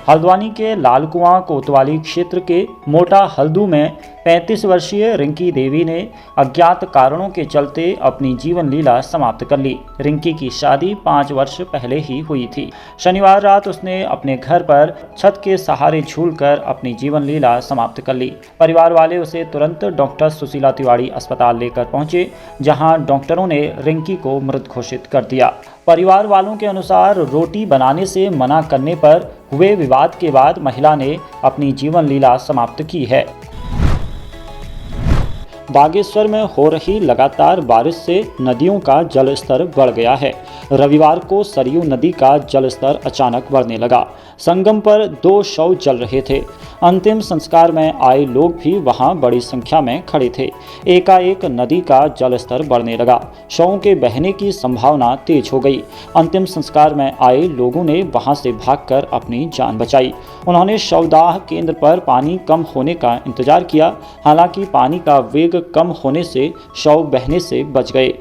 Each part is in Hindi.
हल्द्वानी के लालकुआं कोतवाली क्षेत्र के मोटा हल्दू में 35 वर्षीय रिंकी देवी ने अज्ञात कारणों के चलते अपनी जीवन लीला समाप्त कर ली। रिंकी की शादी 5 वर्ष पहले ही हुई थी। शनिवार रात उसने अपने घर पर छत के सहारे झूलकर अपनी जीवन लीला समाप्त कर ली। परिवार वाले उसे तुरंत डॉक्टर सुशीला तिवारी अस्पताल लेकर पहुंचे, जहां डॉक्टरों ने रिंकी को मृत घोषित कर दिया। परिवार वालों के अनुसार रोटी बनाने से मना करने पर हुए विवाद के बाद महिला ने अपनी जीवन लीला समाप्त की है। बागेश्वर में हो रही लगातार बारिश से नदियों का जलस्तर बढ़ गया है। रविवार को सरयू नदी का जलस्तर अचानक बढ़ने लगा। संगम पर 2 शव जल रहे थे। अंतिम संस्कार में आए लोग भी वहां बड़ी संख्या में खड़े थे। एकाएक नदी का जलस्तर बढ़ने लगा। शवों के बहने की संभावना तेज हो गई। अंतिम संस्कार में आए लोगों ने वहां से भागकर अपनी जान बचाई। उन्होंने शवदाह केंद्र पर पानी कम होने का इंतजार किया। हालांकि पानी का वेग कम होने से शव बहने से बच गए।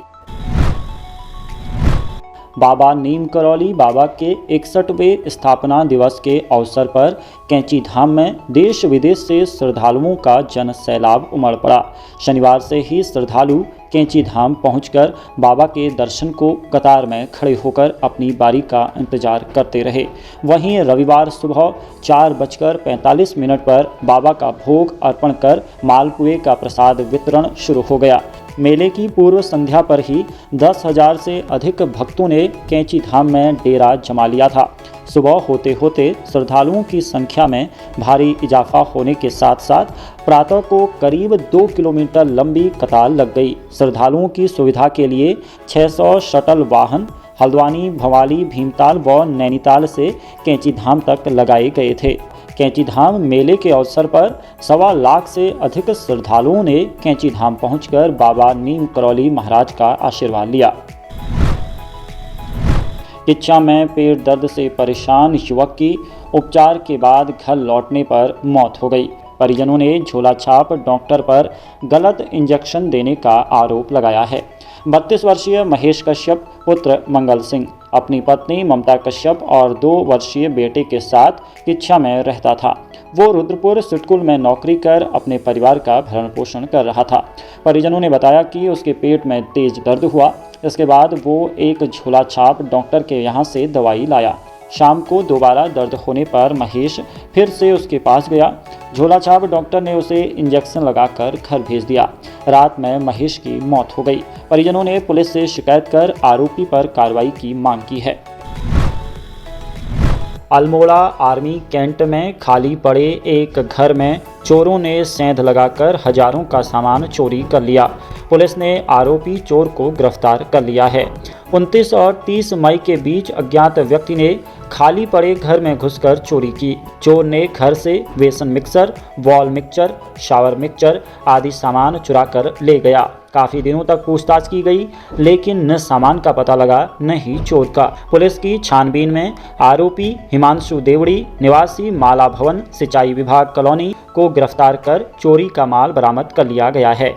बाबा नीम करौली बाबा के 61वें स्थापना दिवस के अवसर पर कैंची धाम में देश विदेश से श्रद्धालुओं का जन सैलाब उमड़ पड़ा। शनिवार से ही श्रद्धालु कैंची धाम पहुंचकर बाबा के दर्शन को कतार में खड़े होकर अपनी बारी का इंतजार करते रहे। वहीं रविवार सुबह 4:45 पर बाबा का भोग अर्पण कर मालपुए का प्रसाद वितरण शुरू हो गया। मेले की पूर्व संध्या पर ही 10,000 से अधिक भक्तों ने कैंची धाम में डेरा जमा लिया था। सुबह होते होते श्रद्धालुओं की संख्या में भारी इजाफा होने के साथ साथ प्रातः को करीब 2 किलोमीटर लंबी कतार लग गई। श्रद्धालुओं की सुविधा के लिए 600 शटल वाहन हल्द्वानी, भवाली, भीमताल व नैनीताल से कैंची धाम तक लगाए गए थे। कैंची धाम मेले के अवसर पर 1.25 लाख से अधिक श्रद्धालुओं ने कैंची धाम पहुंचकर बाबा नीम करौली महाराज का आशीर्वाद लिया। किच्छा में पेट दर्द से परेशान युवक की उपचार के बाद घर लौटने पर मौत हो गई। परिजनों ने झोला छाप डॉक्टर पर गलत इंजेक्शन देने का आरोप लगाया है। 32 वर्षीय महेश कश्यप पुत्र मंगल सिंह अपनी पत्नी ममता कश्यप और 2 वर्षीय बेटे के साथ किच्छा में रहता था। वो रुद्रपुर सिटकुल में नौकरी कर अपने परिवार का भरण पोषण कर रहा था। परिजनों ने बताया कि उसके पेट में तेज दर्द हुआ। इसके बाद वो एक झोला छाप डॉक्टर के यहाँ से दवाई लाया। शाम को दोबारा दर्द होने पर महेश फिर से उसके पास गया। झोला छाप डॉक्टर ने उसे इंजेक्शन लगाकर घर भेज दिया। रात में महेश की मौत हो गई। परिजनों ने पुलिस से शिकायत कर आरोपी पर कार्रवाई की मांग की है। अल्मोड़ा आर्मी कैंट में खाली पड़े एक घर में चोरों ने सेंध लगाकर हजारों का सामान चोरी कर लिया। पुलिस ने आरोपी चोर को गिरफ्तार कर लिया है। 29 और 30 मई के बीच अज्ञात व्यक्ति ने खाली पड़े घर में घुसकर चोरी की। चोर ने घर से बेसन mixer, wall mixture, shower mixture आदि सामान चुरा कर ले गया। काफ़ी दिनों तक पूछताछ की गई, लेकिन न सामान का पता लगा न ही चोर का। पुलिस की छानबीन में आरोपी हिमांशु देवड़ी निवासी माला भवन सिंचाई विभाग कॉलोनी को गिरफ्तार कर चोरी का माल बरामद कर लिया गया है।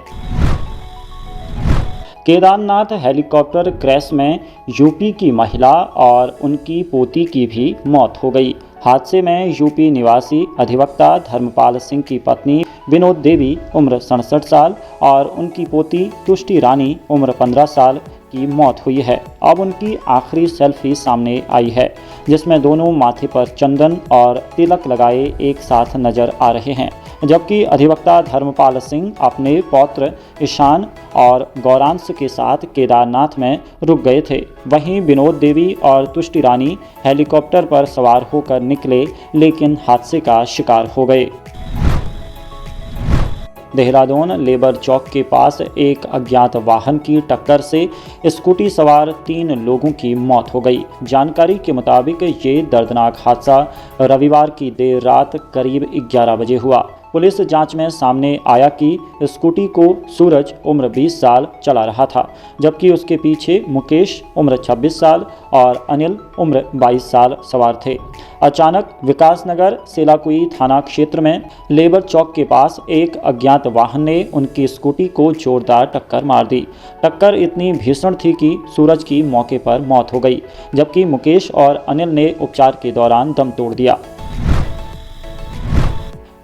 केदारनाथ हेलीकॉप्टर क्रैश में यूपी की महिला और उनकी पोती की भी मौत हो गई। हादसे में यूपी निवासी अधिवक्ता धर्मपाल सिंह की पत्नी विनोद देवी उम्र 67 साल और उनकी पोती तुष्टि रानी उम्र 15 साल की मौत हुई है। अब उनकी आखिरी सेल्फी सामने आई है, जिसमें दोनों माथे पर चंदन और तिलक लगाए एक साथ नजर आ रहे हैं। जबकि अधिवक्ता धर्मपाल सिंह अपने पौत्र ईशान और गौरांश के साथ केदारनाथ में रुक गए थे। वहीं विनोद देवी और तुष्टि रानी हेलीकॉप्टर पर सवार होकर निकले, लेकिन हादसे का शिकार हो गए। देहरादून लेबर चौक के पास एक अज्ञात वाहन की टक्कर से स्कूटी सवार 3 लोगों की मौत हो गई। जानकारी के मुताबिक ये दर्दनाक हादसा रविवार की देर रात करीब 11 बजे हुआ। पुलिस जांच में सामने आया कि स्कूटी को सूरज उम्र 20 साल चला रहा था, जबकि उसके पीछे मुकेश उम्र 26 साल और अनिल उम्र 22 साल सवार थे। अचानक विकासनगर सेलाकुई थाना क्षेत्र में लेबर चौक के पास एक अज्ञात वाहन ने उनकी स्कूटी को जोरदार टक्कर मार दी। टक्कर इतनी भीषण थी कि सूरज की मौके पर मौत हो गई, जबकि मुकेश और अनिल ने उपचार के दौरान दम तोड़ दिया।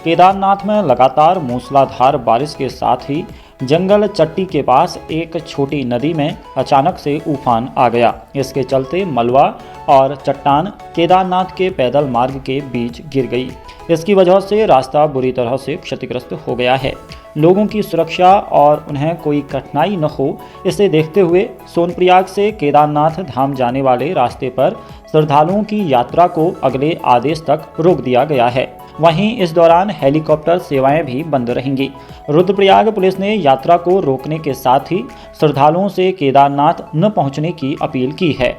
केदारनाथ में लगातार मूसलाधार बारिश के साथ ही जंगल चट्टी के पास एक छोटी नदी में अचानक से उफान आ गया। इसके चलते मलबा और चट्टान केदारनाथ के पैदल मार्ग के बीच गिर गई। इसकी वजह से रास्ता बुरी तरह से क्षतिग्रस्त हो गया है। लोगों की सुरक्षा और उन्हें कोई कठिनाई न हो, इसे देखते हुए सोनप्रयाग से केदारनाथ धाम जाने वाले रास्ते पर श्रद्धालुओं की यात्रा को अगले आदेश तक रोक दिया गया है। वहीं इस दौरान हेलीकॉप्टर सेवाएं भी बंद रहेंगी। रुद्रप्रयाग पुलिस ने यात्रा को रोकने के साथ ही श्रद्धालुओं से केदारनाथ न पहुंचने की अपील की है।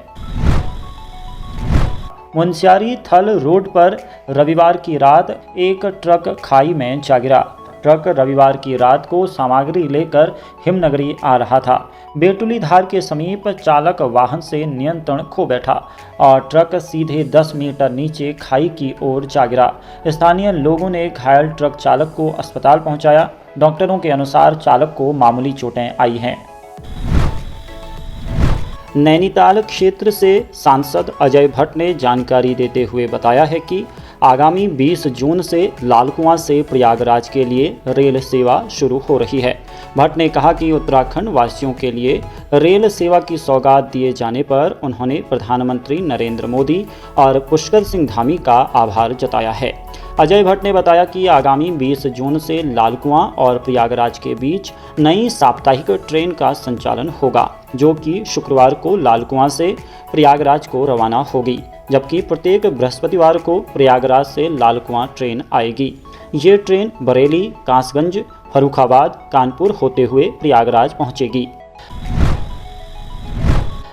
मुनस्यारी थल रोड पर रविवार की रात एक ट्रक खाई में जा गिरा। ट्रक रविवार की रात को सामग्री लेकर हिमनगरी आ रहा था। बेटुली धार के समीप चालक वाहन से नियंत्रण खो बैठा और ट्रक सीधे 10 मीटर नीचे खाई की ओर जा गिरा। स्थानीय लोगों ने घायल ट्रक चालक को अस्पताल पहुंचाया। डॉक्टरों के अनुसार चालक को मामूली चोटें आई हैं। नैनीताल क्षेत्र से सांसद अजय भट्ट ने जानकारी देते हुए बताया है कि आगामी 20 जून से लालकुआं से प्रयागराज के लिए रेल सेवा शुरू हो रही है। भट्ट ने कहा कि उत्तराखंड वासियों के लिए रेल सेवा की सौगात दिए जाने पर उन्होंने प्रधानमंत्री नरेंद्र मोदी और पुष्कर सिंह धामी का आभार जताया है। अजय भट्ट ने बताया कि आगामी 20 जून से लालकुआं और प्रयागराज के बीच नई साप्ताहिक ट्रेन का संचालन होगा, जो कि शुक्रवार को लालकुआं से प्रयागराज को रवाना होगी, जबकि प्रत्येक बृहस्पतिवार को प्रयागराज से लालकुआं ट्रेन आएगी। ये ट्रेन बरेली, कासगंज, फर्रुखाबाद, कानपुर होते हुए प्रयागराज पहुंचेगी।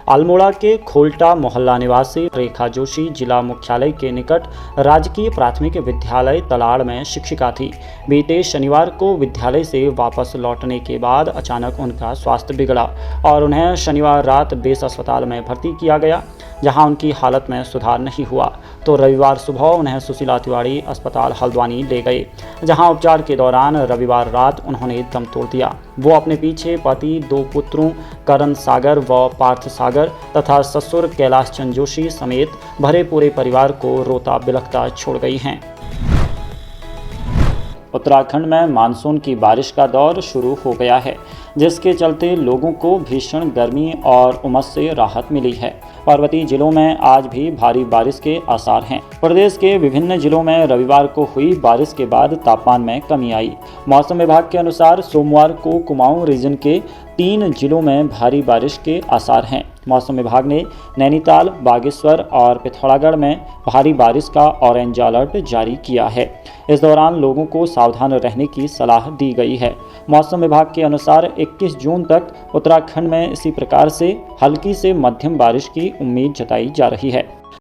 अल्मोड़ा के खोल्टा मोहल्ला निवासी रेखा जोशी जिला मुख्यालय के निकट राजकीय प्राथमिक विद्यालय तलाड़ में शिक्षिका थी। बीते शनिवार को विद्यालय से वापस लौटने के बाद अचानक उनका स्वास्थ्य बिगड़ा और उन्हें शनिवार रात बेस अस्पताल में भर्ती किया गया, जहां उनकी हालत में सुधार नहीं हुआ तो रविवार सुबह उन्हें सुशीला तिवारी अस्पताल हल्द्वानी ले गए, जहां उपचार के दौरान रविवार रात उन्होंने दम तोड़ दिया। वो अपने पीछे पति, 2 पुत्रों करण सागर व पार्थ सागर तथा ससुर कैलाश चंद जोशी समेत भरे पूरे परिवार को रोता बिलखता छोड़ गई हैं। उत्तराखंड में मानसून की बारिश का दौर शुरू हो गया है, जिसके चलते लोगों को भीषण गर्मी और उमस से राहत मिली है। पर्वतीय जिलों में आज भी भारी बारिश के आसार हैं। प्रदेश के विभिन्न जिलों में रविवार को हुई बारिश के बाद तापमान में कमी आई। मौसम विभाग के अनुसार सोमवार को कुमाऊं रीजन के 3 जिलों में भारी बारिश के आसार हैं। मौसम विभाग ने नैनीताल, बागेश्वर और पिथौरागढ़ में भारी बारिश का ऑरेंज अलर्ट जारी किया है। इस दौरान लोगों को सावधान रहने की सलाह दी गई है। मौसम विभाग के अनुसार 21 जून तक उत्तराखंड में इसी प्रकार से हल्की से मध्यम बारिश की उम्मीद जताई जा रही है।